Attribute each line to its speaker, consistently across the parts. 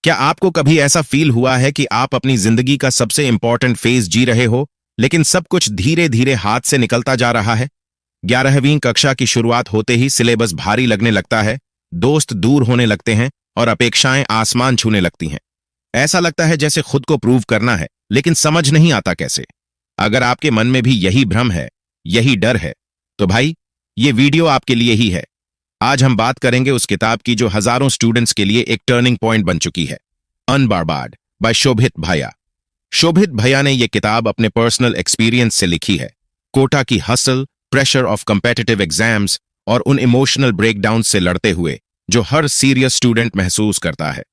Speaker 1: क्या आपको कभी ऐसा फील हुआ है कि आप अपनी जिंदगी का सबसे इंपॉर्टेंट फेज जी रहे हो, लेकिन सब कुछ धीरे धीरे हाथ से निकलता जा रहा है? 11वीं कक्षा की शुरुआत होते ही सिलेबस भारी लगने लगता है, दोस्त दूर होने लगते हैं और अपेक्षाएं आसमान छूने लगती हैं। ऐसा लगता है जैसे खुद को प्रूव करना है, लेकिन समझ नहीं आता कैसे। अगर आपके मन में भी यही भ्रम है, यही डर है, तो भाई ये वीडियो आपके लिए ही है। आज हम बात करेंगे उस किताब की जो हजारों स्टूडेंट्स के लिए एक टर्निंग पॉइंट बन चुकी है, अनबार्बाड बाय शोभित भैया। शोभित भैया ने यह किताब अपने पर्सनल एक्सपीरियंस से लिखी है, कोटा की hustle, pressure of competitive exams और उन इमोशनल ब्रेकडाउन से लड़ते हुए जो हर सीरियस स्टूडेंट महसूस करता है।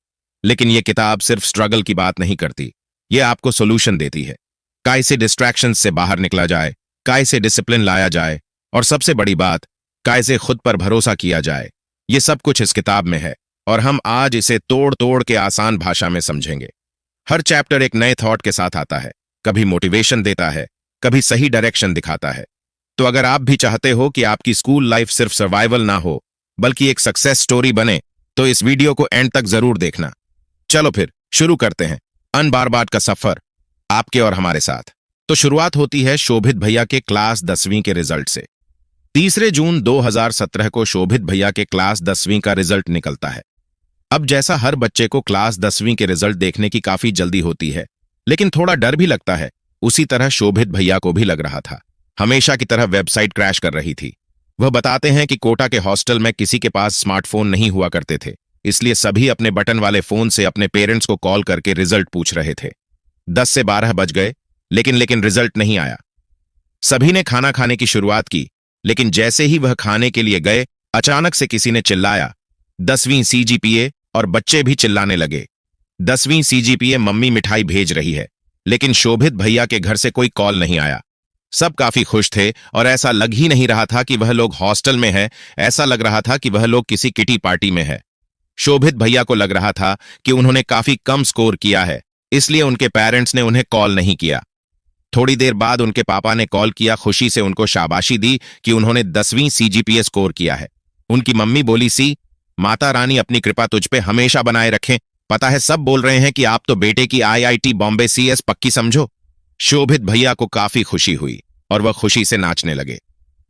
Speaker 1: लेकिन यह किताब सिर्फ स्ट्रगल की बात नहीं करती, यह आपको सोल्यूशन देती है, कैसे डिस्ट्रैक्शंस से बाहर निकला जाए, कैसे डिसिप्लिन लाया जाए और सबसे बड़ी बात, कैसे खुद पर भरोसा किया जाए। ये सब कुछ इस किताब में है और हम आज इसे तोड़ तोड़ के आसान भाषा में समझेंगे। हर चैप्टर एक नए थॉट के साथ आता है, कभी मोटिवेशन देता है, कभी सही डायरेक्शन दिखाता है। तो अगर आप भी चाहते हो कि आपकी स्कूल लाइफ सिर्फ सर्वाइवल ना हो बल्कि एक सक्सेस स्टोरी बने, तो इस वीडियो को एंड तक जरूर देखना। चलो फिर शुरू करते हैं अनबार्बाड का सफर, आपके और हमारे साथ। तो शुरुआत होती है शोभित भैया के क्लास 10वीं के रिजल्ट से। 3 जून 2017 को शोभित भैया के क्लास 10वीं का रिजल्ट निकलता है। अब जैसा हर बच्चे को क्लास 10वीं के रिजल्ट देखने की काफी जल्दी होती है, लेकिन थोड़ा डर भी लगता है, उसी तरह शोभित भैया को भी लग रहा था। हमेशा की तरह वेबसाइट क्रैश कर रही थी। वह बताते हैं कि कोटा के हॉस्टल में किसी के पास स्मार्टफोन नहीं हुआ करते थे, इसलिए सभी अपने बटन वाले फोन से अपने पेरेंट्स को कॉल करके रिजल्ट पूछ रहे थे। 10 से 12 बज गए, लेकिन रिजल्ट नहीं आया। सभी ने खाना खाने की शुरुआत की, लेकिन जैसे ही वह खाने के लिए गए, अचानक से किसी ने चिल्लाया, 10वीं CGPA, और बच्चे भी चिल्लाने लगे। 10वीं CGPA मम्मी मिठाई भेज रही है। लेकिन शोभित भैया के घर से कोई कॉल नहीं आया। सब काफी खुश थे और ऐसा लग ही नहीं रहा था कि वह लोग हॉस्टल में है, ऐसा लग रहा था कि वह लोग किसी किटी पार्टी में है। शोभित भैया को लग रहा था कि उन्होंने काफी कम स्कोर किया है, इसलिए उनके पेरेंट्स ने उन्हें कॉल नहीं किया। थोड़ी देर बाद उनके पापा ने कॉल किया, खुशी से उनको शाबाशी दी कि उन्होंने 10वीं CGPA स्कोर किया है। उनकी मम्मी बोली, सी माता रानी अपनी कृपा तुझ पे हमेशा बनाए रखें। पता है सब बोल रहे हैं कि आप तो बेटे की IIT बॉम्बे CS पक्की समझो। शोभित भैया को काफी खुशी हुई और वह खुशी से नाचने लगे।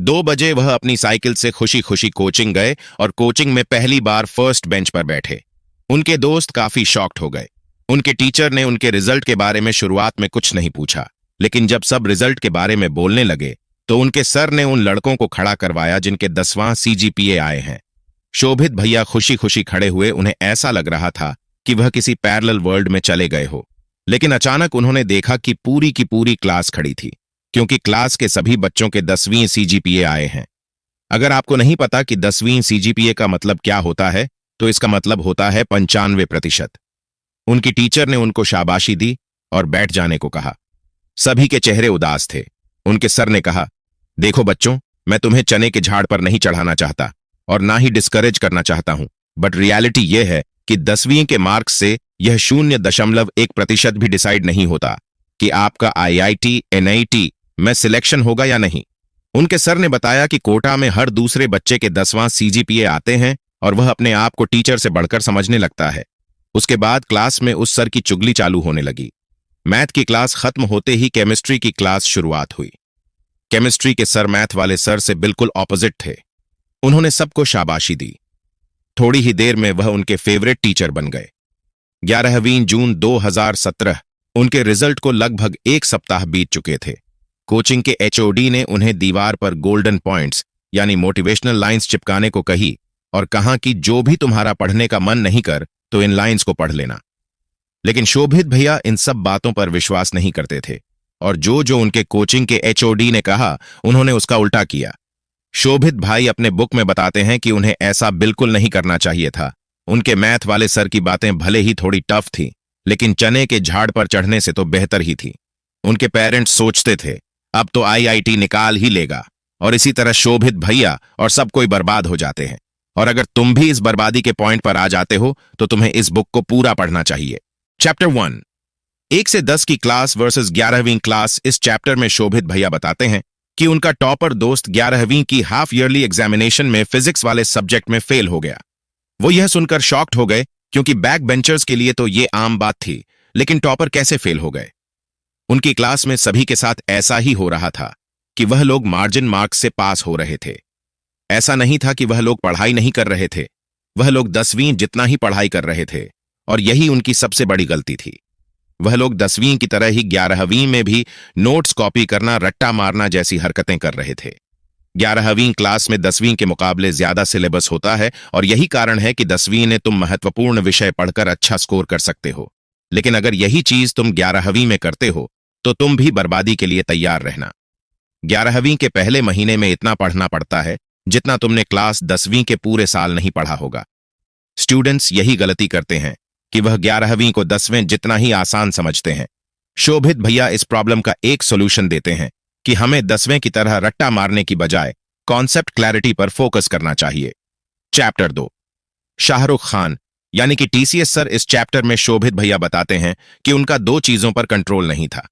Speaker 1: 2 बजे वह अपनी साइकिल से खुशी खुशी कोचिंग गए और कोचिंग में पहली बार फर्स्ट बेंच पर बैठे। उनके दोस्त काफी शॉक्ड हो गए। उनके टीचर ने उनके रिजल्ट के बारे में शुरुआत में कुछ नहीं पूछा, लेकिन जब सब रिजल्ट के बारे में बोलने लगे तो उनके सर ने उन लड़कों को खड़ा करवाया जिनके 10वां CGPA आए हैं। शोभित भैया खुशी खुशी खड़े हुए, उन्हें ऐसा लग रहा था कि वह किसी पैरेलल वर्ल्ड में चले गए हो। लेकिन अचानक उन्होंने देखा कि पूरी की पूरी क्लास खड़ी थी, क्योंकि क्लास के सभी बच्चों के 10वीं CGPA आए हैं। अगर आपको नहीं पता कि 10वीं CGPA का मतलब क्या होता है, तो इसका मतलब होता है 95%। उनकी टीचर ने उनको शाबाशी दी और बैठ जाने को कहा। सभी के चेहरे उदास थे। उनके सर ने कहा, देखो बच्चों, मैं तुम्हें चने के झाड़ पर नहीं चढ़ाना चाहता और ना ही डिस्करेज करना चाहता हूं, बट रियलिटी यह है कि 10वीं के मार्क्स से यह 0.1% भी डिसाइड नहीं होता कि आपका IIT NIT में सिलेक्शन होगा या नहीं। उनके सर ने बताया कि कोटा में हर दूसरे बच्चे के 10वां CGPA आते हैं और वह अपने आप को टीचर से बढ़कर समझने लगता है। उसके बाद क्लास में उस सर की चुगली चालू होने लगी। मैथ की क्लास खत्म होते ही केमिस्ट्री की क्लास शुरुआत हुई। केमिस्ट्री के सर मैथ वाले सर से बिल्कुल ऑपोजिट थे। उन्होंने सबको शाबाशी दी। थोड़ी ही देर में वह उनके फेवरेट टीचर बन गए। 11वीं जून 2017 उनके रिजल्ट को लगभग 1 सप्ताह बीत चुके थे। कोचिंग के HOD ने उन्हें दीवार पर गोल्डन पॉइंट्स यानी मोटिवेशनल लाइंस चिपकाने को कही और कहा कि जो भी तुम्हारा पढ़ने का मन नहीं कर तो इन लाइंस को पढ़ लेना। लेकिन शोभित भैया इन सब बातों पर विश्वास नहीं करते थे और जो उनके कोचिंग के HOD ने कहा, उन्होंने उसका उल्टा किया। शोभित भाई अपने बुक में बताते हैं कि उन्हें ऐसा बिल्कुल नहीं करना चाहिए था। उनके मैथ वाले सर की बातें भले ही थोड़ी टफ थी, लेकिन चने के झाड़ पर चढ़ने से तो बेहतर ही थी। उनके पेरेंट्स सोचते थे अब तो IIT निकाल ही लेगा, और इसी तरह शोभित भैया और सब कोई बर्बाद हो जाते हैं। और अगर तुम भी इस बर्बादी के पॉइंट पर आ जाते हो तो तुम्हें इस बुक को पूरा पढ़ना चाहिए। चैप्टर 1, 1 से 10 की क्लास वर्सेस 11वीं क्लास। इस चैप्टर में शोभित भैया बताते हैं कि उनका टॉपर दोस्त 11वीं की हाफ ईयरली एग्जामिनेशन में फिजिक्स वाले सब्जेक्ट में फेल हो गया। वो यह सुनकर शॉक्ड हो गए क्योंकि बैक बेंचर्स के लिए तो ये आम बात थी, लेकिन टॉपर कैसे फेल हो गए? उनकी क्लास में सभी के साथ ऐसा ही हो रहा था कि वह लोग मार्जिन मार्क्स से पास हो रहे थे। ऐसा नहीं था कि वह लोग पढ़ाई नहीं कर रहे थे, वह लोग 10वीं जितना ही पढ़ाई कर रहे थे, और यही उनकी सबसे बड़ी गलती थी। वह लोग 10वीं की तरह ही 11वीं में भी नोट्स कॉपी करना, रट्टा मारना जैसी हरकतें कर रहे थे। 11वीं क्लास में 10वीं के मुकाबले ज्यादा सिलेबस होता है, और यही कारण है कि 10वीं ने तुम महत्वपूर्ण विषय पढ़कर अच्छा स्कोर कर सकते हो, लेकिन अगर यही चीज तुम 11वीं में करते हो तो तुम भी बर्बादी के लिए तैयार रहना। 11वीं के पहले महीने में इतना पढ़ना पड़ता है जितना तुमने क्लास 10वीं के पूरे साल नहीं पढ़ा होगा। स्टूडेंट्स यही गलती करते हैं कि वह 11वीं को 10वें जितना ही आसान समझते हैं। शोभित भैया इस प्रॉब्लम का एक सोल्यूशन देते हैं कि हमें 10वें की तरह रट्टा मारने की बजाय कॉन्सेप्ट क्लैरिटी पर फोकस करना चाहिए। चैप्टर 2, शाहरुख खान यानी कि टीसीएस सर इस चैप्टर में शोभित भैया बताते हैं कि उनका 2 चीजों पर कंट्रोल नहीं था।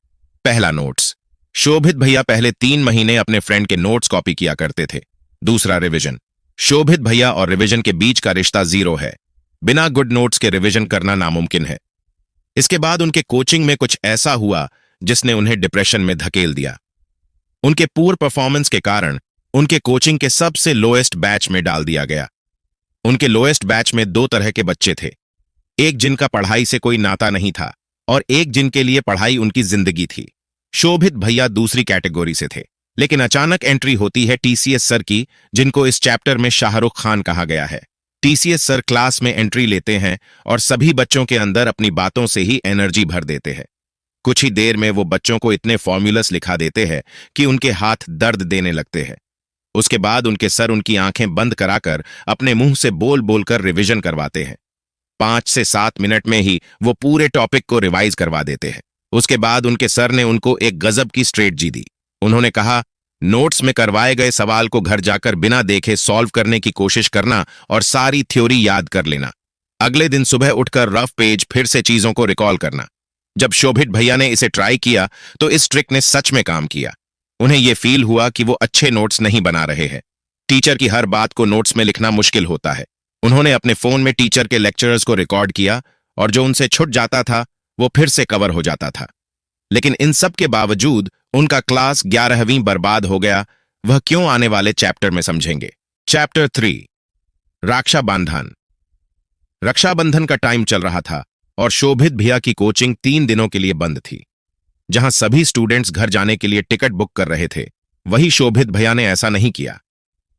Speaker 1: पहला, नोट्स। शोभित भैया पहले 3 महीने अपने फ्रेंड के नोट्स कॉपी किया करते थे। दूसरा, रिवीजन। शोभित भैया और रिवीजन के बीच का रिश्ता 0 है। बिना गुड नोट्स के रिवीजन करना नामुमकिन है। इसके बाद उनके कोचिंग में कुछ ऐसा हुआ जिसने उन्हें डिप्रेशन में धकेल दिया। उनके पूर परफॉर्मेंस के कारण उनके कोचिंग के सबसे लोएस्ट बैच में डाल दिया गया। उनके लोएस्ट बैच में 2 तरह के बच्चे थे, एक जिनका पढ़ाई से कोई नाता नहीं था और एक जिनके लिए पढ़ाई उनकी जिंदगी थी। शोभित भैया दूसरी कैटेगरी से थे, लेकिन अचानक एंट्री होती है टीसीएस सर की, जिनको इस चैप्टर में शाहरुख खान कहा गया है। टीसीएस सर क्लास में एंट्री लेते हैं और सभी बच्चों के अंदर अपनी बातों से ही एनर्जी भर देते हैं। कुछ ही देर में वो बच्चों को इतने फॉर्मूलस लिखा देते हैं कि उनके हाथ दर्द देने लगते हैं। उसके बाद उनके सर उनकी आंखें बंद कराकर अपने मुंह से बोल बोलकर रिवीजन करवाते हैं। 5 से 7 मिनट में ही वो पूरे टॉपिक को रिवाइज करवा देते हैं। उसके बाद उनके सर ने उनको एक गजब की स्ट्रेटजी दी। उन्होंने कहा, नोट्स में करवाए गए सवाल को घर जाकर बिना देखे सॉल्व करने की कोशिश करना और सारी थ्योरी याद कर लेना। अगले दिन सुबह उठकर रफ पेज फिर से चीजों को रिकॉल करना। जब शोभित भैया ने इसे ट्राई किया तो इस ट्रिक ने सच में काम किया। उन्हें यह फील हुआ कि वो अच्छे नोट्स नहीं बना रहे हैं। टीचर की हर बात को नोट्स में लिखना मुश्किल होता है। उन्होंने अपने फोन में टीचर के लेक्चरर्स को रिकॉर्ड किया और जो उनसे छूट जाता था वो फिर से कवर हो जाता था। लेकिन इन सब के बावजूद उनका क्लास 11वीं बर्बाद हो गया। वह क्यों, आने वाले चैप्टर में समझेंगे। चैप्टर 3, रक्षाबंधन। रक्षाबंधन का टाइम चल रहा था और शोभित भैया की कोचिंग 3 दिनों के लिए बंद थी। जहां सभी स्टूडेंट्स घर जाने के लिए टिकट बुक कर रहे थे, वही शोभित भैया ने ऐसा नहीं किया।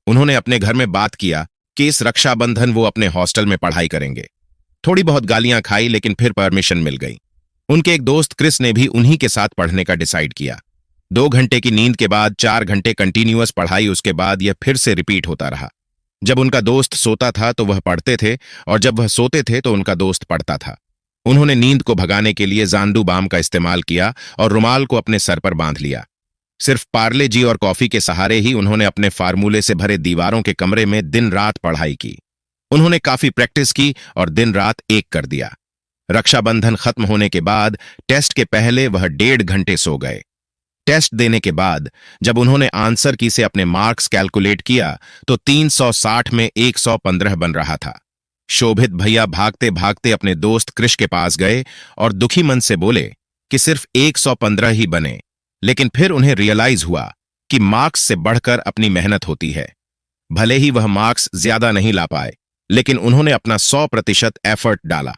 Speaker 1: उन्होंने अपने घर में बात किया कि इस रक्षाबंधन वो अपने हॉस्टल में पढ़ाई करेंगे। थोड़ी बहुत गालियां खाई, लेकिन फिर परमिशन मिल गई। उनके एक दोस्त क्रिस ने भी उन्हीं के साथ पढ़ने का डिसाइड किया। 2 घंटे की नींद के बाद 4 घंटे कंटिन्यूअस पढ़ाई, उसके बाद यह फिर से रिपीट होता रहा। जब उनका दोस्त सोता था तो वह पढ़ते थे, और जब वह सोते थे तो उनका दोस्त पढ़ता था। उन्होंने नींद को भगाने के लिए जांदू बाम का इस्तेमाल किया और रुमाल को अपने सर पर बांध लिया। सिर्फ पार्ले जी और कॉफी के सहारे ही उन्होंने अपने फार्मूले से भरे दीवारों के कमरे में दिन रात पढ़ाई की। उन्होंने काफी प्रैक्टिस की और दिन रात एक कर दिया। रक्षाबंधन खत्म होने के बाद टेस्ट के पहले वह 1.5 घंटे सो गए। टेस्ट देने के बाद जब उन्होंने आंसर की से अपने मार्क्स कैलकुलेट किया तो 360 में 115 बन रहा था। शोभित भैया भागते भागते अपने दोस्त कृष के पास गए और दुखी मन से बोले कि सिर्फ 115 ही बने। लेकिन फिर उन्हें रियलाइज हुआ कि मार्क्स से बढ़कर अपनी मेहनत होती है। भले ही वह मार्क्स ज्यादा नहीं ला पाए, लेकिन उन्होंने अपना 100% एफर्ट डाला।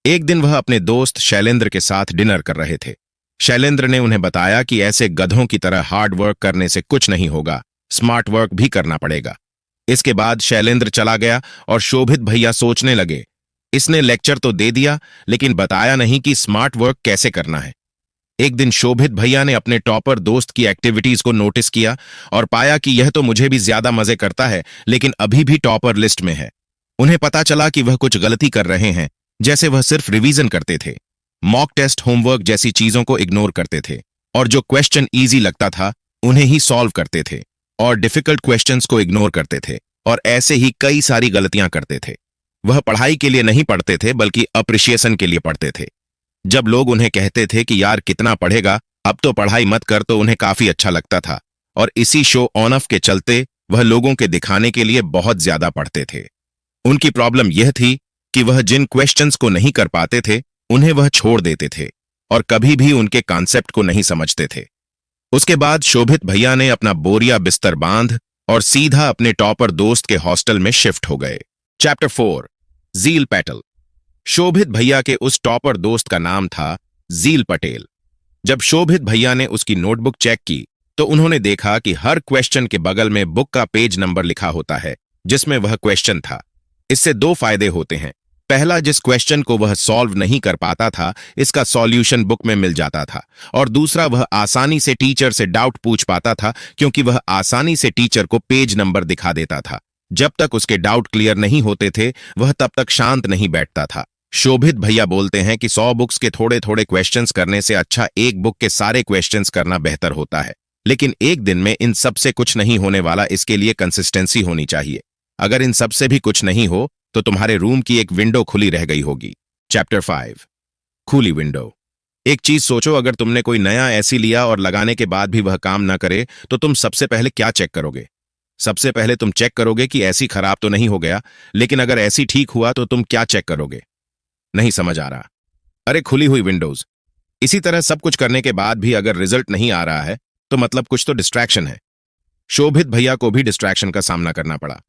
Speaker 1: एक दिन वह अपने दोस्त शैलेंद्र के साथ डिनर कर रहे थे। शैलेंद्र ने उन्हें बताया कि ऐसे गधों की तरह हार्ड वर्क करने से कुछ नहीं होगा, स्मार्ट वर्क भी करना पड़ेगा। इसके बाद शैलेंद्र चला गया और शोभित भैया सोचने लगे, इसने लेक्चर तो दे दिया लेकिन बताया नहीं कि स्मार्ट वर्क कैसे करना है। एक दिन शोभित भैया ने अपने टॉपर दोस्त की एक्टिविटीज को नोटिस किया और पाया कि यह तो मुझे भी ज्यादा मजे करता है, लेकिन अभी भी टॉपर लिस्ट में है। उन्हें पता चला कि वह कुछ गलती कर रहे हैं, जैसे वह सिर्फ रिवीजन करते थे, मॉक टेस्ट, होमवर्क जैसी चीजों को इग्नोर करते थे, और जो क्वेश्चन इजी लगता था उन्हें ही सॉल्व करते थे, और डिफिकल्ट क्वेश्चंस को इग्नोर करते थे, और ऐसे ही कई सारी गलतियां करते थे। वह पढ़ाई के लिए नहीं पढ़ते थे बल्कि अप्रिशिएशन के लिए पढ़ते थे। जब लोग उन्हें कहते थे कि यार कितना पढ़ेगा, अब तो पढ़ाई मत कर, तो उन्हें काफी अच्छा लगता था, और इसी शो ऑन ऑफ के चलते वह लोगों के दिखाने के लिए बहुत ज्यादा पढ़ते थे। उनकी प्रॉब्लम यह थी कि वह जिन क्वेश्चंस को नहीं कर पाते थे उन्हें वह छोड़ देते थे और कभी भी उनके कॉन्सेप्ट को नहीं समझते थे। उसके बाद शोभित भैया ने अपना बोरिया बिस्तर बांध और सीधा अपने टॉपर दोस्त के हॉस्टल में शिफ्ट हो गए। चैप्टर 4 जील पैटल। शोभित भैया के उस टॉपर दोस्त का नाम था जील पटेल। जब शोभित भैया ने उसकी नोटबुक चेक की तो उन्होंने देखा कि हर क्वेश्चन के बगल में बुक का पेज नंबर लिखा होता है जिसमें वह क्वेश्चन था। इससे दो फायदे होते हैं। पहला, जिस क्वेश्चन को वह सॉल्व नहीं कर पाता था इसका सॉल्यूशन बुक में मिल जाता था, और दूसरा, वह आसानी से टीचर से डाउट पूछ पाता था क्योंकि वह आसानी से टीचर को पेज नंबर दिखा देता था। जब तक उसके डाउट क्लियर नहीं होते थे वह तब तक शांत नहीं बैठता था। शोभित भैया बोलते हैं कि 100 बुक्स के थोड़े थोड़े क्वेश्चंस करने से अच्छा एक बुक के सारे क्वेश्चंस करना बेहतर होता है, लेकिन एक दिन में इन सब से कुछ नहीं होने वाला। इसके लिए कंसिस्टेंसी होनी चाहिए। अगर इन सब से भी कुछ नहीं हो तो तुम्हारे रूम की एक विंडो खुली रह गई होगी। चैप्टर 5 खुली विंडो। एक चीज सोचो, अगर तुमने कोई नया एसी लिया और लगाने के बाद भी वह काम न करे तो तुम सबसे पहले क्या चेक करोगे? सबसे पहले तुम चेक करोगे कि एसी खराब तो नहीं हो गया, लेकिन अगर एसी ठीक हुआ तो तुम क्या चेक करोगे? नहीं समझ आ रहा? अरे, खुली हुई विंडोज। इसी तरह सब कुछ करने के बाद भी अगर रिजल्ट नहीं आ रहा है तो मतलब कुछ तो डिस्ट्रैक्शन है। शोभित भैया को भी डिस्ट्रैक्शन का सामना करना पड़ा।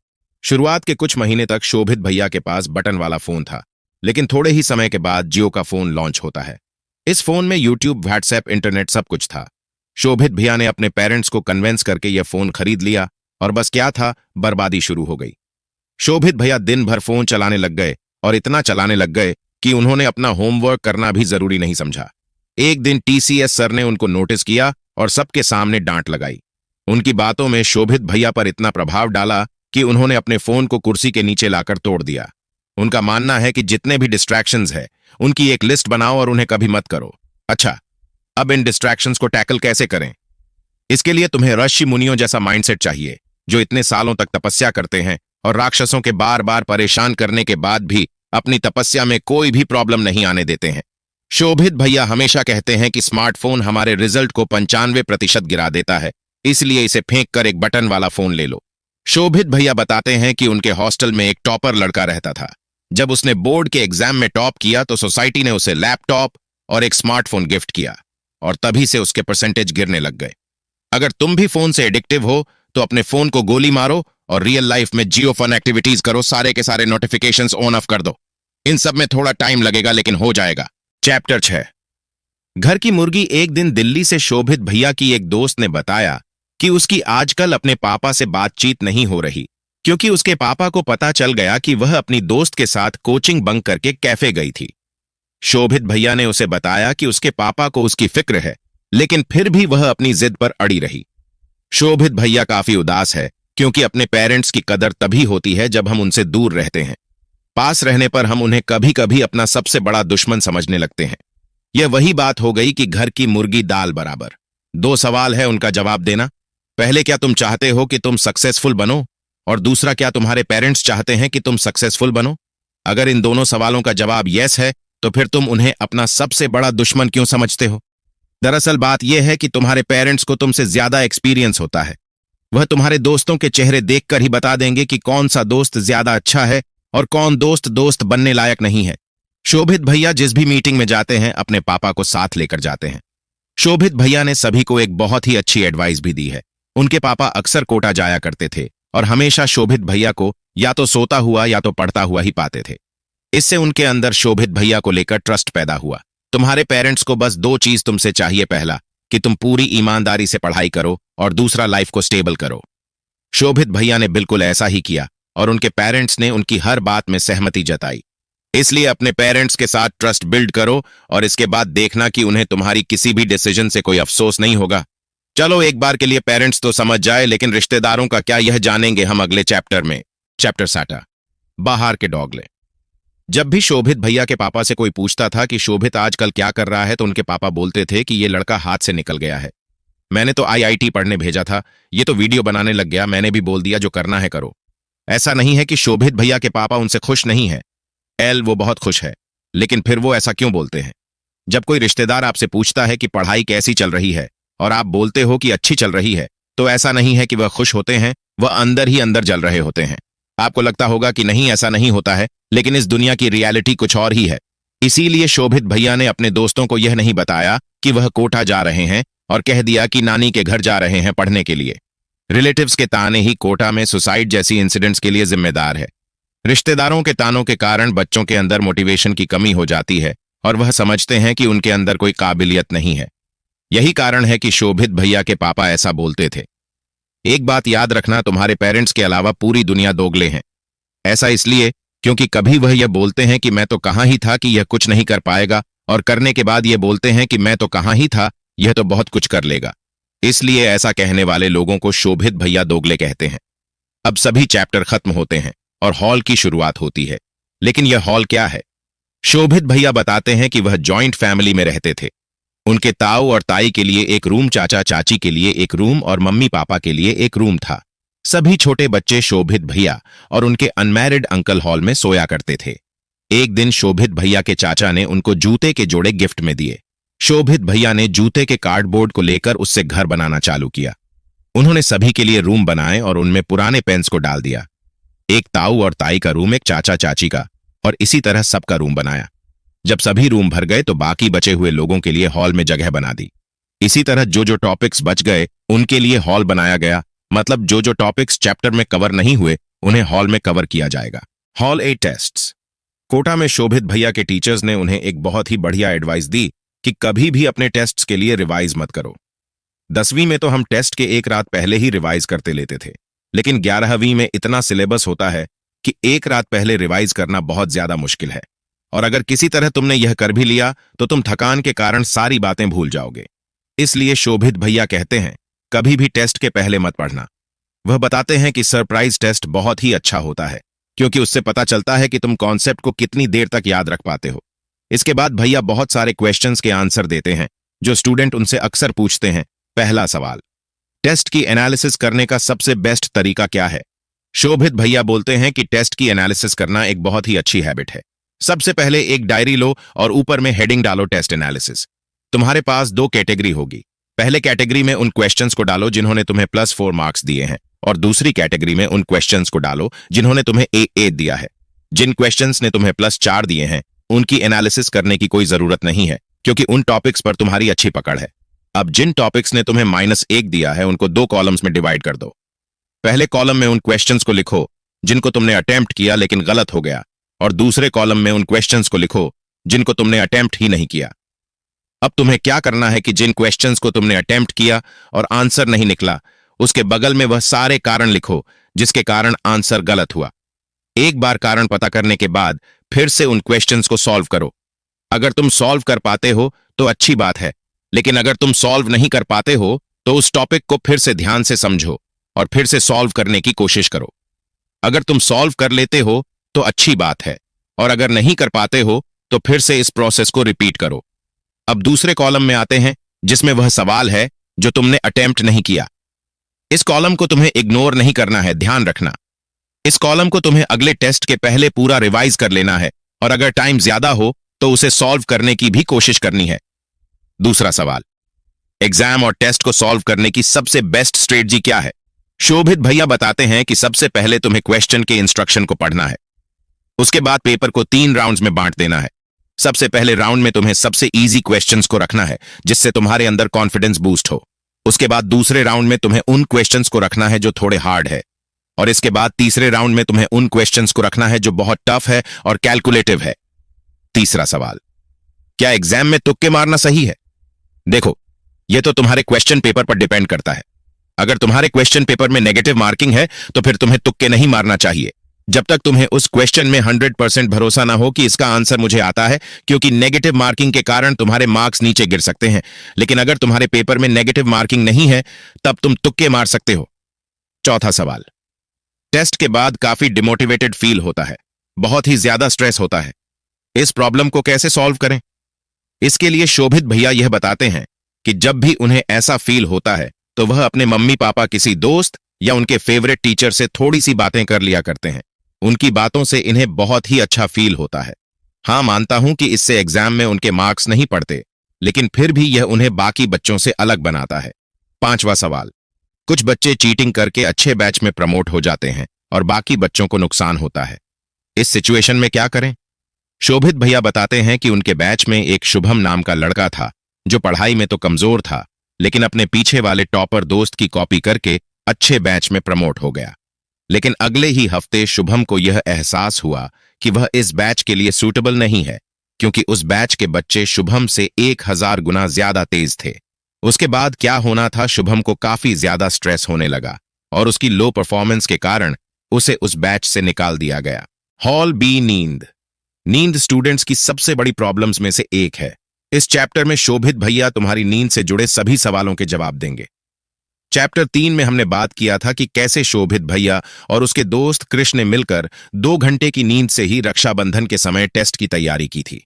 Speaker 1: शुरुआत के कुछ महीने तक शोभित भैया के पास बटन वाला फोन था, लेकिन थोड़े ही समय के बाद जियो का फोन लॉन्च होता है। इस फोन में यूट्यूब, व्हाट्सएप, इंटरनेट सब कुछ था। शोभित भैया ने अपने पेरेंट्स को कन्विंस करके यह फोन खरीद लिया और बस क्या था, बर्बादी शुरू हो गई। शोभित भैया दिन भर फोन चलाने लग गए और इतना चलाने लग गए कि उन्होंने अपना होमवर्क करना भी जरूरी नहीं समझा। एक दिन टीसीएस सर ने उनको नोटिस किया और सबके सामने डांट लगाई। उनकी बातों में शोभित भैया पर इतना प्रभाव डाला कि उन्होंने अपने फोन को कुर्सी के नीचे लाकर तोड़ दिया। उनका मानना है कि जितने भी डिस्ट्रैक्शंस है उनकी एक लिस्ट बनाओ और उन्हें कभी मत करो। अच्छा, अब इन डिस्ट्रैक्शंस को टैकल कैसे करें? इसके लिए तुम्हें ऋषि मुनियों जैसा माइंडसेट चाहिए, जो इतने सालों तक तपस्या करते हैं और राक्षसों के बार बार परेशान करने के बाद भी अपनी तपस्या में कोई भी प्रॉब्लम नहीं आने देते हैं। शोभित भैया हमेशा कहते हैं कि स्मार्टफोन हमारे रिजल्ट को 95% गिरा देता है, इसलिए इसे फेंक कर एक बटन वाला फोन ले लो। शोभित भैया बताते हैं कि उनके हॉस्टल में एक टॉपर लड़का रहता था। जब उसने बोर्ड के एग्जाम में टॉप किया तो सोसाइटी ने उसे लैपटॉप और एक स्मार्टफोन गिफ्ट किया और तभी से उसके परसेंटेज गिरने लग गए। अगर तुम भी फोन से एडिक्टिव हो तो अपने फोन को गोली मारो और रियल लाइफ में जियो फन एक्टिविटीज करो। सारे के सारे नोटिफिकेशंस ऑन ऑफ कर दो। इन सब में थोड़ा टाइम लगेगा लेकिन हो जाएगा। चैप्टर 6 घर की मुर्गी। एक दिन दिल्ली से शोभित भैया की एक दोस्त ने बताया कि उसकी आजकल अपने पापा से बातचीत नहीं हो रही क्योंकि उसके पापा को पता चल गया कि वह अपनी दोस्त के साथ कोचिंग बंक करके कैफे गई थी। शोभित भैया ने उसे बताया कि उसके पापा को उसकी फिक्र है, लेकिन फिर भी वह अपनी जिद पर अड़ी रही। शोभित भैया काफी उदास है क्योंकि अपने पेरेंट्स की कदर तभी होती है जब हम उनसे दूर रहते हैं। पास रहने पर हम उन्हें कभी कभी अपना सबसे बड़ा दुश्मन समझने लगते हैं। यह वही बात हो गई कि घर की मुर्गी दाल बराबर। 2 सवाल है, उनका जवाब देना। पहले, क्या तुम चाहते हो कि तुम सक्सेसफुल बनो? और दूसरा, क्या तुम्हारे पेरेंट्स चाहते हैं कि तुम सक्सेसफुल बनो? अगर इन दोनों सवालों का जवाब यस है तो फिर तुम उन्हें अपना सबसे बड़ा दुश्मन क्यों समझते हो? दरअसल बात यह है कि तुम्हारे पेरेंट्स को तुमसे ज्यादा एक्सपीरियंस होता है। वह तुम्हारे दोस्तों के चेहरे देखकर ही बता देंगे कि कौन सा दोस्त ज्यादा अच्छा है और कौन दोस्त दोस्त बनने लायक नहीं है। शोभित भैया जिस भी मीटिंग में जाते हैं अपने पापा को साथ लेकर जाते हैं। शोभित भैया ने सभी को एक बहुत ही अच्छी एडवाइस भी दी है। उनके पापा अक्सर कोटा जाया करते थे और हमेशा शोभित भैया को या तो सोता हुआ या तो पढ़ता हुआ ही पाते थे। इससे उनके अंदर शोभित भैया को लेकर ट्रस्ट पैदा हुआ। तुम्हारे पेरेंट्स को बस 2 चीज तुमसे चाहिए। पहला, कि तुम पूरी ईमानदारी से पढ़ाई करो और दूसरा, लाइफ को स्टेबल करो। शोभित भैया ने बिल्कुल ऐसा ही किया और उनके पेरेंट्स ने उनकी हर बात में सहमति जताई। इसलिए अपने पेरेंट्स के साथ ट्रस्ट बिल्ड करो और इसके बाद देखना कि उन्हें तुम्हारी किसी भी डिसीजन से कोई अफसोस नहीं होगा। चलो, एक बार के लिए पेरेंट्स तो समझ जाए, लेकिन रिश्तेदारों का क्या, यह जानेंगे हम अगले चैप्टर में। चैप्टर 7 बाहर के डॉगले। जब भी शोभित भैया के पापा से कोई पूछता था कि शोभित आजकल क्या कर रहा है तो उनके पापा बोलते थे कि ये लड़का हाथ से निकल गया है। मैंने तो आईआईटी पढ़ने भेजा था, ये तो वीडियो बनाने लग गया। मैंने भी बोल दिया जो करना है करो। ऐसा नहीं है कि शोभित भैया के पापा उनसे खुश नहीं है। वो बहुत खुश है, लेकिन फिर वो ऐसा क्यों बोलते हैं? जब कोई रिश्तेदार आपसे पूछता है कि पढ़ाई कैसी चल रही है और आप बोलते हो कि अच्छी चल रही है, तो ऐसा नहीं है कि वह खुश होते हैं, वह अंदर ही अंदर जल रहे होते हैं। आपको लगता होगा कि नहीं, ऐसा नहीं होता है, लेकिन इस दुनिया की रियलिटी कुछ और ही है। इसीलिए शोभित भैया ने अपने दोस्तों को यह नहीं बताया कि वह कोटा जा रहे हैं और कह दिया कि नानी के घर जा रहे हैं पढ़ने के लिए। रिलेटिव्स के ताने ही कोटा में सुसाइड जैसी इंसिडेंट्स के लिए जिम्मेदार है। रिश्तेदारों के तानों के कारण बच्चों के अंदर मोटिवेशन की कमी हो जाती है और वह समझते हैं कि उनके अंदर कोई काबिलियत नहीं है। यही कारण है कि शोभित भैया के पापा ऐसा बोलते थे। एक बात याद रखना, तुम्हारे पेरेंट्स के अलावा पूरी दुनिया दोगले हैं। ऐसा इसलिए क्योंकि कभी वह यह बोलते हैं कि मैं तो कहाँ ही था कि यह कुछ नहीं कर पाएगा, और करने के बाद यह बोलते हैं कि मैं तो कहाँ ही था, यह तो बहुत कुछ कर लेगा। इसलिए ऐसा कहने वाले लोगों को शोभित भैया दोगले कहते हैं। अब सभी चैप्टर खत्म होते हैं और हॉल की शुरुआत होती है। लेकिन यह हॉल क्या है? शोभित भैया बताते हैं कि वह जॉइंट फैमिली में रहते थे। उनके ताऊ और ताई के लिए एक रूम, चाचा चाची के लिए एक रूम और मम्मी पापा के लिए एक रूम था। सभी छोटे बच्चे शोभित भैया और उनके अनमैरिड अंकल हॉल में सोया करते थे। एक दिन शोभित भैया के चाचा ने उनको जूते के जोड़े गिफ्ट में दिए। शोभित भैया ने जूते के कार्डबोर्ड को लेकर उससे घर बनाना चालू किया। उन्होंने सभी के लिए रूम बनाए और उनमें पुराने पेन्स को डाल दिया। एक ताऊ और ताई का रूम, एक चाचा चाची का, और इसी तरह सबका रूम बनाया। जब सभी रूम भर गए तो बाकी बचे हुए लोगों के लिए हॉल में जगह बना दी। इसी तरह जो जो टॉपिक्स बच गए उनके लिए हॉल बनाया गया। मतलब जो जो टॉपिक्स चैप्टर में कवर नहीं हुए उन्हें हॉल में कवर किया जाएगा। हॉल ए टेस्ट्स। कोटा में शोभित भैया के टीचर्स ने उन्हें एक बहुत ही बढ़िया एडवाइस दी कि कभी भी अपने टेस्ट्स के लिए रिवाइज मत करो। 10वीं में तो हम टेस्ट के एक रात पहले ही रिवाइज करते लेते थे, लेकिन 11वीं में इतना सिलेबस होता है कि एक रात पहले रिवाइज करना बहुत ज्यादा मुश्किल है। और अगर किसी तरह तुमने यह कर भी लिया तो तुम थकान के कारण सारी बातें भूल जाओगे। इसलिए शोभित भैया कहते हैं कभी भी टेस्ट के पहले मत पढ़ना। वह बताते हैं कि सरप्राइज टेस्ट बहुत ही अच्छा होता है क्योंकि उससे पता चलता है कि तुम कॉन्सेप्ट को कितनी देर तक याद रख पाते हो। इसके बाद भैया बहुत सारे क्वेश्चंस के आंसर देते हैं जो स्टूडेंट उनसे अक्सर पूछते हैं। पहला सवाल, टेस्ट की एनालिसिस करने का सबसे बेस्ट तरीका क्या है? शोभित भैया बोलते हैं कि टेस्ट की एनालिसिस करना एक बहुत ही अच्छी हैबिट है। सबसे पहले एक डायरी लो और ऊपर में हेडिंग डालो टेस्ट एनालिसिस। तुम्हारे पास 2 कैटेगरी होगी। पहले कैटेगरी में उन क्वेश्चंस को डालो जिन्होंने तुम्हें +4 मार्क्स दिए हैं, और दूसरी कैटेगरी में उन क्वेश्चंस को डालो जिन्होंने तुम्हें A दिया है। जिन क्वेश्चंस ने तुम्हें +4 दिए हैं उनकी एनालिसिस करने की कोई जरूरत नहीं है क्योंकि उन टॉपिक्स पर तुम्हारी अच्छी पकड़ है। अब जिन टॉपिक्स ने तुम्हें -1 दिया है उनको 2 कॉलम्स में डिवाइड कर दो। पहले कॉलम में उन क्वेश्चंस को लिखो जिनको तुमने अटेम्प्ट किया लेकिन गलत हो गया, और दूसरे कॉलम में उन क्वेश्चंस को लिखो जिनको तुमने अटेम्प्ट ही नहीं किया। अब तुम्हें क्या करना है कि जिन क्वेश्चंस को तुमने अटेम्प्ट किया और आंसर नहीं निकला, उसके बगल में वह सारे कारण लिखो जिसके कारण आंसर गलत हुआ। एक बार कारण पता करने के बाद फिर से उन क्वेश्चंस को सॉल्व करो। अगर तुम सॉल्व कर पाते हो तो अच्छी बात है, लेकिन अगर तुम सॉल्व नहीं कर पाते हो तो उस टॉपिक को फिर से ध्यान से समझो और फिर से सॉल्व करने की कोशिश करो। अगर तुम सॉल्व कर लेते हो तो अच्छी बात है, और अगर नहीं कर पाते हो तो फिर से इस प्रोसेस को रिपीट करो। अब दूसरे कॉलम में आते हैं जिसमें वह सवाल है जो तुमने अटेम्प्ट नहीं किया। इस कॉलम को तुम्हें इग्नोर नहीं करना है, ध्यान रखना। इस कॉलम को तुम्हें अगले टेस्ट के पहले पूरा रिवाइज कर लेना है, और अगर टाइम ज्यादा हो तो उसे सॉल्व करने की भी कोशिश करनी है। दूसरा सवाल, एग्जाम और टेस्ट को सॉल्व करने की सबसे बेस्ट स्ट्रेटजी क्या है? शोभित भैया बताते हैं कि सबसे पहले तुम्हें क्वेश्चन के इंस्ट्रक्शन को पढ़ना है। उसके बाद पेपर को 3 राउंड्स में बांट देना है। सबसे पहले राउंड में तुम्हें सबसे इजी क्वेश्चंस को रखना है जिससे तुम्हारे अंदर कॉन्फिडेंस बूस्ट हो। उसके बाद दूसरे राउंड में तुम्हें उन क्वेश्चंस को रखना है जो थोड़े हार्ड है, और इसके बाद तीसरे राउंड में तुम्हें उन क्वेश्चंस को रखना है जो बहुत टफ है और कैलकुलेटिव है। तीसरा सवाल, क्या एग्जाम में तुक्के मारना सही है? देखो, यह तो तुम्हारे क्वेश्चन पेपर पर डिपेंड करता है। अगर तुम्हारे क्वेश्चन पेपर में नेगेटिव मार्किंग है तो फिर तुम्हें तुक्के नहीं मारना चाहिए जब तक तुम्हें उस क्वेश्चन में 100% भरोसा ना हो कि इसका आंसर मुझे आता है, क्योंकि नेगेटिव मार्किंग के कारण तुम्हारे मार्क्स नीचे गिर सकते हैं। लेकिन अगर तुम्हारे पेपर में नेगेटिव मार्किंग नहीं है तब तुम तुक्के मार सकते हो। चौथा सवाल, टेस्ट के बाद काफी डिमोटिवेटेड फील होता है, बहुत ही ज्यादा स्ट्रेस होता है। इस प्रॉब्लम को कैसे सॉल्व करें? इसके लिए शोभित भैया यह बताते हैं कि जब भी उन्हें ऐसा फील होता है तो वह अपने मम्मी पापा, किसी दोस्त या उनके फेवरेट टीचर से थोड़ी सी बातें कर लिया करते हैं। उनकी बातों से इन्हें बहुत ही अच्छा फील होता है। हाँ, मानता हूं कि इससे एग्जाम में उनके मार्क्स नहीं पड़ते, लेकिन फिर भी यह उन्हें बाकी बच्चों से अलग बनाता है। पांचवा सवाल, कुछ बच्चे चीटिंग करके अच्छे बैच में प्रमोट हो जाते हैं और बाकी बच्चों को नुकसान होता है। इस सिचुएशन में क्या करें? शोभित भैया बताते हैं कि उनके बैच में एक शुभम नाम का लड़का था जो पढ़ाई में तो कमजोर था, लेकिन अपने पीछे वाले टॉपर दोस्त की कॉपी करके अच्छे बैच में प्रमोट हो गया। लेकिन अगले ही हफ्ते शुभम को यह एहसास हुआ कि वह इस बैच के लिए सूटेबल नहीं है, क्योंकि उस बैच के बच्चे शुभम से 1000 गुना ज्यादा तेज थे। उसके बाद क्या होना था, शुभम को काफी ज्यादा स्ट्रेस होने लगा और उसकी लो परफॉर्मेंस के कारण उसे उस बैच से निकाल दिया गया। हॉल बी, नींद। नींद स्टूडेंट्स की सबसे बड़ी प्रॉब्लम्स में से एक है। इस चैप्टर में शोभित भैया तुम्हारी नींद से जुड़े सभी सवालों के जवाब देंगे। चैप्टर 3 में हमने बात किया था कि कैसे शोभित भैया और उसके दोस्त कृष्ण ने मिलकर 2 घंटे की नींद से ही रक्षाबंधन के समय टेस्ट की तैयारी की थी।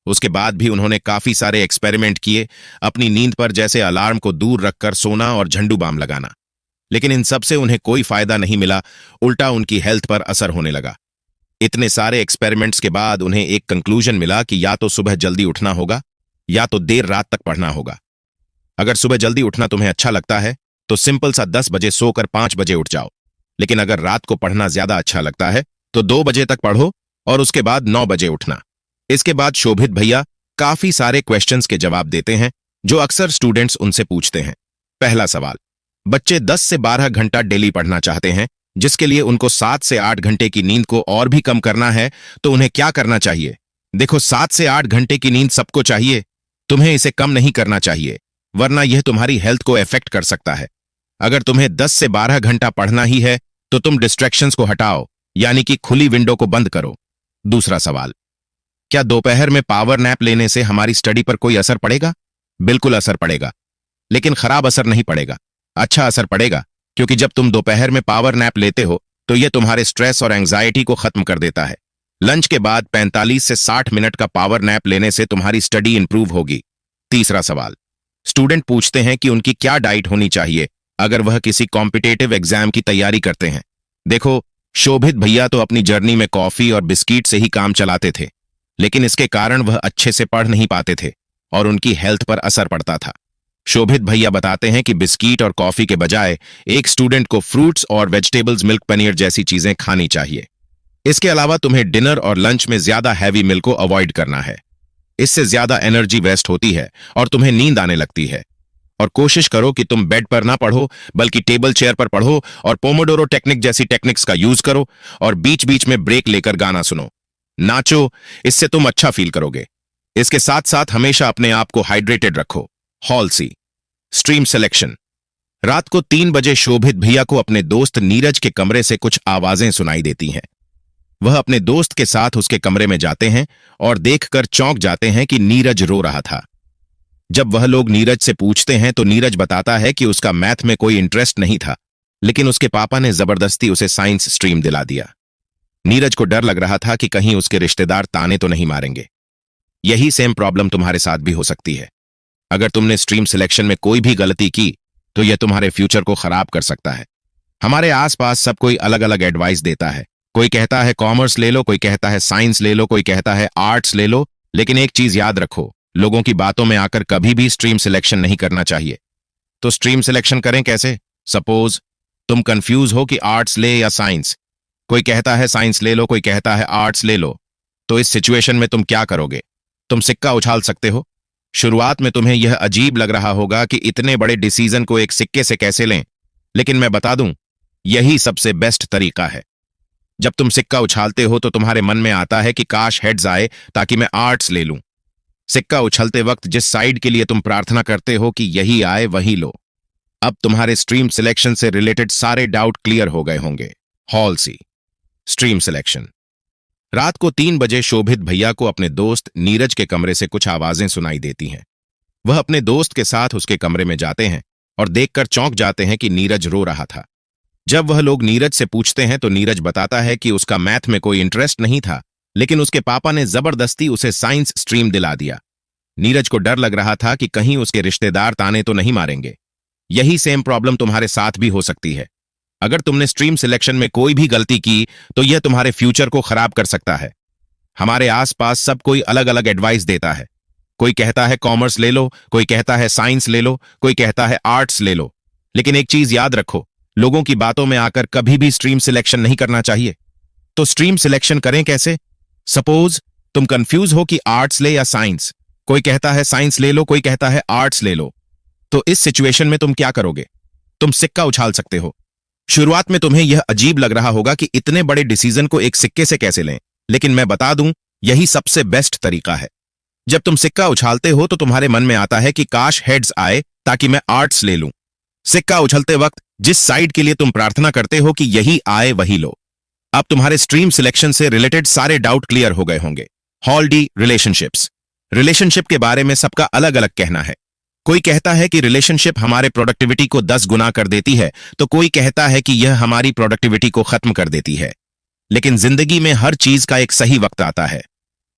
Speaker 1: उसके बाद भी उन्होंने काफी सारे एक्सपेरिमेंट किए अपनी नींद पर, जैसे अलार्म को दूर रखकर सोना और झंडू बाम लगाना। लेकिन इन सब से उन्हें कोई फायदा नहीं मिला, उल्टा उनकी हेल्थ पर असर होने लगा। इतने सारे एक्सपेरिमेंट्स के बाद उन्हें एक कंक्लूजन मिला कि या तो सुबह जल्दी उठना होगा या तो देर रात तक पढ़ना होगा। अगर सुबह जल्दी उठना तुम्हें अच्छा लगता है तो सिंपल सा 10 बजे सोकर 5 बजे उठ जाओ। लेकिन अगर रात को पढ़ना ज्यादा अच्छा लगता है तो 2 बजे तक पढ़ो और उसके बाद 9 बजे उठना। इसके बाद शोभित भैया काफी सारे क्वेश्चंस के जवाब देते हैं जो अक्सर स्टूडेंट्स उनसे पूछते हैं। पहला सवाल, बच्चे 10 से 12 घंटा डेली पढ़ना चाहते हैं, जिसके लिए उनको 7 से 8 घंटे की नींद को और भी कम करना है, तो उन्हें क्या करना चाहिए? देखो, 7 से 8 घंटे की नींद सबको चाहिए, तुम्हें इसे कम नहीं करना चाहिए, वरना यह तुम्हारी हेल्थ को अफेक्ट कर सकता है। अगर तुम्हें 10 से 12 घंटा पढ़ना ही है तो तुम डिस्ट्रैक्शंस को हटाओ, यानी कि खुली विंडो को बंद करो। दूसरा सवाल, क्या दोपहर में पावर नैप लेने से हमारी स्टडी पर कोई असर पड़ेगा? बिल्कुल असर पड़ेगा, लेकिन खराब असर नहीं पड़ेगा, अच्छा असर पड़ेगा, क्योंकि जब तुम दोपहर में पावर नैप लेते हो तो यह तुम्हारे स्ट्रेस और एंजाइटी को खत्म कर देता है। लंच के बाद 45 से 60 मिनट का पावर नैप लेने से तुम्हारी स्टडी इंप्रूव होगी। तीसरा सवाल, स्टूडेंट पूछते हैं कि उनकी क्या डाइट होनी चाहिए अगर वह किसी कॉम्पिटिटिव एग्जाम की तैयारी करते हैं। देखो, शोभित भैया तो अपनी जर्नी में कॉफी और बिस्किट से ही काम चलाते थे, लेकिन इसके कारण वह अच्छे से पढ़ नहीं पाते थे और उनकी हेल्थ पर असर पड़ता था। शोभित भैया बताते हैं कि बिस्किट और कॉफी के बजाय एक स्टूडेंट को फ्रूट्स और वेजिटेबल्स, मिल्क, पनीर जैसी चीजें खानी चाहिए। इसके अलावा तुम्हें डिनर और लंच में ज्यादा हैवी मील को अवॉइड करना है। इससे ज्यादा एनर्जी वेस्ट होती है और तुम्हें नींद आने लगती है। और कोशिश करो कि तुम बेड पर ना पढ़ो, बल्कि टेबल चेयर पर पढ़ो और पोमोडोरो टेक्निक जैसी टेक्निक्स का यूज करो और बीच बीच में ब्रेक लेकर गाना सुनो, नाचो, इससे तुम अच्छा फील करोगे। इसके साथ साथ हमेशा अपने आप को हाइड्रेटेड रखो। हॉल सी, स्ट्रीम सिलेक्शन। रात को 3 बजे शोभित भैया को अपने दोस्त नीरज के कमरे से कुछ आवाजें सुनाई देती हैं। वह अपने दोस्त के साथ उसके कमरे में जाते हैं और देखकर चौंक जाते हैं कि नीरज रो रहा था। जब वह लोग नीरज से पूछते हैं तो नीरज बताता है कि उसका मैथ में कोई इंटरेस्ट नहीं था, लेकिन उसके पापा ने जबरदस्ती उसे साइंस स्ट्रीम दिला दिया। नीरज को डर लग रहा था कि कहीं उसके रिश्तेदार ताने तो नहीं मारेंगे। यही सेम प्रॉब्लम तुम्हारे साथ भी हो सकती है। अगर तुमने स्ट्रीम सिलेक्शन में कोई भी गलती की तो यह तुम्हारे फ्यूचर को खराब कर सकता है। हमारे आसपास सब कोई अलग अलग एडवाइस देता है। कोई कहता है कॉमर्स ले लो, कोई कहता है साइंस ले लो, कोई कहता है आर्ट्स ले लो, लेकिन एक चीज याद रखो, लोगों की बातों में आकर कभी भी स्ट्रीम सिलेक्शन नहीं करना चाहिए। तो स्ट्रीम सिलेक्शन करें कैसे? सपोज तुम कंफ्यूज हो कि आर्ट्स ले या साइंस, कोई कहता है साइंस ले लो, कोई कहता है आर्ट्स ले लो, तो इस सिचुएशन में तुम क्या करोगे? तुम सिक्का उछाल सकते हो। शुरुआत में तुम्हें यह अजीब लग रहा होगा कि इतने बड़े डिसीजन को एक सिक्के से कैसे लें, लेकिन मैं बता दूं, यही सबसे बेस्ट तरीका है। जब तुम सिक्का उछालते हो तो तुम्हारे मन में आता है कि काश हेड्स आए ताकि मैं आर्ट्स ले लूं। सिक्का उछलते वक्त जिस साइड के लिए तुम प्रार्थना करते हो कि यही आए वही लो। अब तुम्हारे स्ट्रीम सिलेक्शन से रिलेटेड सारे डाउट क्लियर हो गए होंगे। हॉल सी, स्ट्रीम सिलेक्शन। रात को 3 बजे शोभित भैया को अपने दोस्त नीरज के कमरे से कुछ आवाजें सुनाई देती हैं। वह अपने दोस्त के साथ उसके कमरे में जाते हैं और देखकर चौंक जाते हैं कि नीरज रो रहा था। जब वह लोग नीरज से पूछते हैं तो नीरज बताता है कि उसका मैथ में कोई इंटरेस्ट नहीं था, लेकिन उसके पापा ने जबरदस्ती उसे साइंस स्ट्रीम दिला दिया। नीरज को डर लग रहा था कि कहीं उसके रिश्तेदार ताने तो नहीं मारेंगे। यही सेम प्रॉब्लम तुम्हारे साथ भी हो सकती है। अगर तुमने स्ट्रीम सिलेक्शन में कोई भी गलती की तो यह तुम्हारे फ्यूचर को खराब कर सकता है। हमारे आसपास सब कोई अलग अलग एडवाइस देता है। कोई कहता है कॉमर्स ले लो, कोई कहता है साइंस ले लो, कोई कहता है आर्ट्स ले लो, लेकिन एक चीज याद रखो, लोगों की बातों में आकर कभी भी स्ट्रीम सिलेक्शन नहीं करना चाहिए। तो स्ट्रीम सिलेक्शन करें कैसे? सपोज तुम कंफ्यूज हो कि आर्ट्स ले या साइंस। कोई कहता है साइंस ले लो, कोई कहता है आर्ट्स ले लो। तो इस सिचुएशन में तुम क्या करोगे? तुम सिक्का उछाल सकते हो। शुरुआत में तुम्हें यह अजीब लग रहा होगा कि इतने बड़े डिसीजन को एक सिक्के से कैसे लें, लेकिन मैं बता दूं, यही सबसे बेस्ट तरीका है। जब तुम सिक्का उछालते हो तो तुम्हारे मन में आता है कि काश हेड्स आए ताकि मैं आर्ट्स ले लूं। सिक्का उछलते वक्त जिस साइड के लिए तुम प्रार्थना करते हो कि यही आए वही लो। अब तुम्हारे स्ट्रीम सिलेक्शन से रिलेटेड सारे डाउट क्लियर हो गए होंगे। Hall D, relationships. रिलेशनशिप के बारे में सबका अलग अलग कहना है। कोई कहता है कि रिलेशनशिप हमारे प्रोडक्टिविटी को 10 गुना कर देती है, तो कोई कहता है कि यह हमारी प्रोडक्टिविटी को खत्म कर देती है। लेकिन जिंदगी में हर चीज का एक सही वक्त आता है।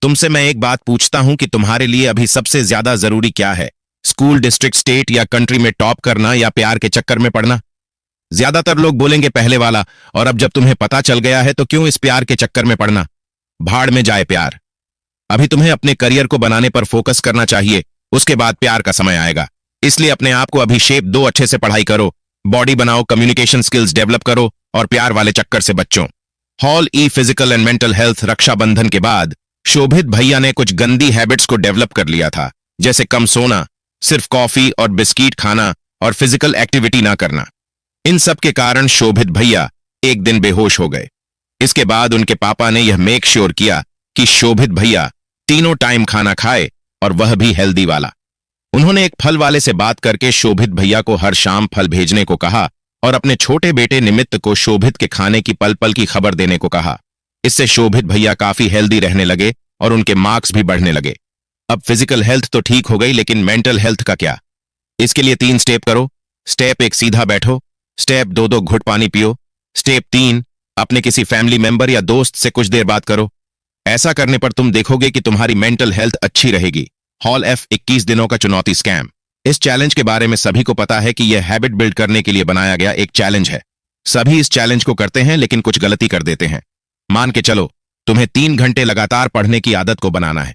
Speaker 1: तुमसे मैं एक बात पूछता हूं कि तुम्हारे लिए अभी सबसे ज्यादा जरूरी क्या है? स्कूल, डिस्ट्रिक्ट, स्टेट या कंट्री में टॉप करना या प्यार के चक्कर में पड़ना? ज्यादातर लोग बोलेंगे पहले वाला, और अब जब तुम्हें पता चल गया है तो क्यों इस प्यार के चक्कर में पड़ना? भाड़ में जाए प्यार। अभी तुम्हें अपने करियर को बनाने पर फोकस करना चाहिए, उसके बाद प्यार का समय आएगा। इसलिए अपने आप को अभी शेप दो, अच्छे से पढ़ाई करो, बॉडी बनाओ, कम्युनिकेशन स्किल्स डेवलप करो और प्यार वाले चक्कर से बच्चों। हॉल ई, physical and mental health. Raksha Bandhan के बाद शोभित भैया ने कुछ गंदी हैबिट्स को डेवलप कर लिया था, जैसे कम सोना, सिर्फ कॉफी और बिस्किट खाना और फिजिकल एक्टिविटी ना करना। इन सब के कारण शोभित भैया एक दिन बेहोश हो गए। इसके बाद उनके पापा ने यह मेक श्योर किया कि शोभित भैया तीनों टाइम खाना खाए और वह भी हेल्दी वाला। उन्होंने एक फल वाले से बात करके शोभित भैया को हर शाम फल भेजने को कहा और अपने छोटे बेटे निमित्त को शोभित के खाने की पल पल की खबर देने को कहा। इससे शोभित भैया काफी हेल्दी रहने लगे और उनके मार्क्स भी बढ़ने लगे। अब फिजिकल हेल्थ तो ठीक हो गई, लेकिन मेंटल हेल्थ का क्या? इसके लिए 3 स्टेप करो। स्टेप 1, सीधा बैठो। स्टेप 2, 2 घुट पानी पियो। स्टेप 3, अपने किसी फैमिली मेंबर या दोस्त से कुछ देर बात करो। ऐसा करने पर तुम देखोगे कि तुम्हारी मेंटल हेल्थ अच्छी रहेगी। हॉल एफ, 21 दिनों का चुनौती स्कैम। इस चैलेंज के बारे में सभी को पता है कि यह हैबिट बिल्ड करने के लिए बनाया गया एक चैलेंज है। सभी इस चैलेंज को करते हैं, लेकिन कुछ गलती कर देते हैं। मान के चलो तुम्हें 3 घंटे लगातार पढ़ने की आदत को बनाना है।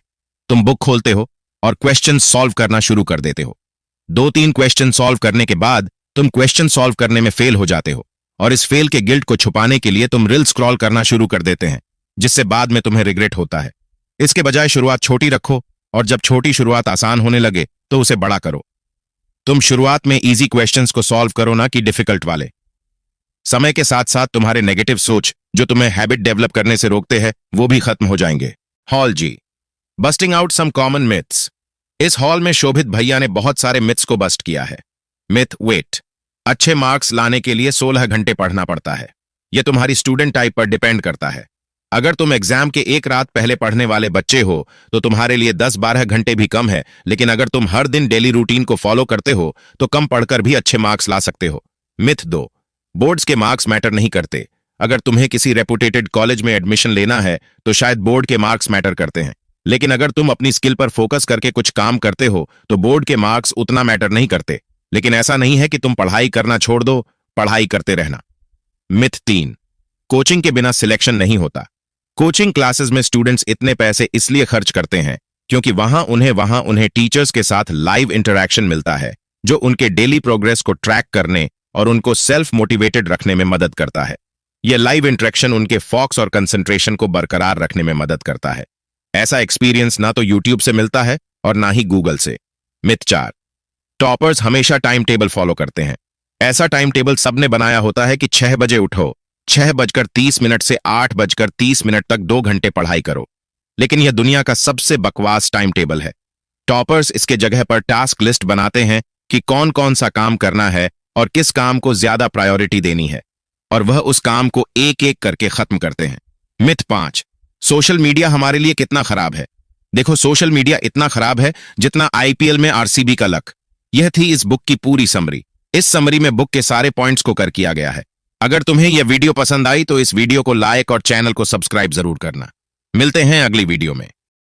Speaker 1: तुम बुक खोलते हो और क्वेश्चन सॉल्व करना शुरू कर देते हो। 2-3 क्वेश्चन सॉल्व करने के बाद तुम क्वेश्चन सॉल्व करने में फेल हो जाते हो और इस फेल के गिल्ट को छुपाने के लिए तुम रील स्क्रॉल करना शुरू कर देते हैं, जिससे बाद में तुम्हें रिग्रेट होता है। इसके बजाय शुरुआत छोटी रखो और जब छोटी शुरुआत आसान होने लगे तो उसे बड़ा करो। तुम शुरुआत में इजी क्वेश्चंस को सॉल्व करो, ना कि डिफिकल्ट वाले। समय के साथ साथ तुम्हारे नेगेटिव सोच जो तुम्हें हैबिट डेवलप करने से रोकते हैं वो भी खत्म हो जाएंगे। हॉल जी, busting out some common myths. इस हॉल में शोभित भैया ने बहुत सारे मिथ्स को बस्ट किया है। Myth, wait. अच्छे मार्क्स लाने के लिए 16 घंटे पढ़ना पड़ता है। यह तुम्हारी स्टूडेंट टाइप पर डिपेंड करता है। अगर तुम एग्जाम के एक रात पहले पढ़ने वाले बच्चे हो तो तुम्हारे लिए 10-12 घंटे भी कम है, लेकिन अगर तुम हर दिन डेली रूटीन को फॉलो करते हो तो कम पढ़कर भी अच्छे मार्क्स ला सकते हो। मिथ 2, बोर्ड्स के मार्क्स मैटर नहीं करते। अगर तुम्हें किसी रेपुटेटेड कॉलेज में एडमिशन लेना है तो शायद बोर्ड के मार्क्स मैटर करते हैं, लेकिन अगर तुम अपनी स्किल पर फोकस करके कुछ काम करते हो तो बोर्ड के मार्क्स उतना मैटर नहीं करते। लेकिन ऐसा नहीं है कि तुम पढ़ाई करना छोड़ दो, पढ़ाई करते रहना। मिथ 3, कोचिंग के बिना सिलेक्शन नहीं होता। कोचिंग क्लासेस में स्टूडेंट्स इतने पैसे इसलिए खर्च करते हैं क्योंकि वहां उन्हें टीचर्स के साथ लाइव इंटरैक्शन मिलता है, जो उनके डेली प्रोग्रेस को ट्रैक करने और उनको सेल्फ मोटिवेटेड रखने में मदद करता है। यह लाइव इंटरेक्शन उनके फोकस और कंसंट्रेशन को बरकरार रखने में मदद करता है। ऐसा एक्सपीरियंस ना तो यूट्यूब से मिलता है और ना ही गूगल से। मिथ 4, टॉपर्स हमेशा टाइम टेबल फॉलो करते हैं। ऐसा टाइम टेबल सबने बनाया होता है कि 6 बजे उठो, 6:30 से 8:30 तक 2 घंटे पढ़ाई करो, लेकिन यह दुनिया का सबसे बकवास टाइम टेबल है। टॉपर्स इसके जगह पर टास्क लिस्ट बनाते हैं कि कौन कौन सा काम करना है और किस काम को ज्यादा प्रायोरिटी देनी है, और वह उस काम को एक एक करके खत्म करते हैं। मिथ 5, सोशल मीडिया हमारे लिए कितना खराब है। देखो, सोशल मीडिया इतना खराब है जितना आईपीएल में आरसीबी का लक। यह थी इस बुक की पूरी समरी। इस समरी में बुक के सारे पॉइंट्स को कर किया गया है। अगर तुम्हें यह वीडियो पसंद आई तो इस वीडियो को लाइक और चैनल को सब्सक्राइब जरूर करना। मिलते हैं अगली वीडियो में।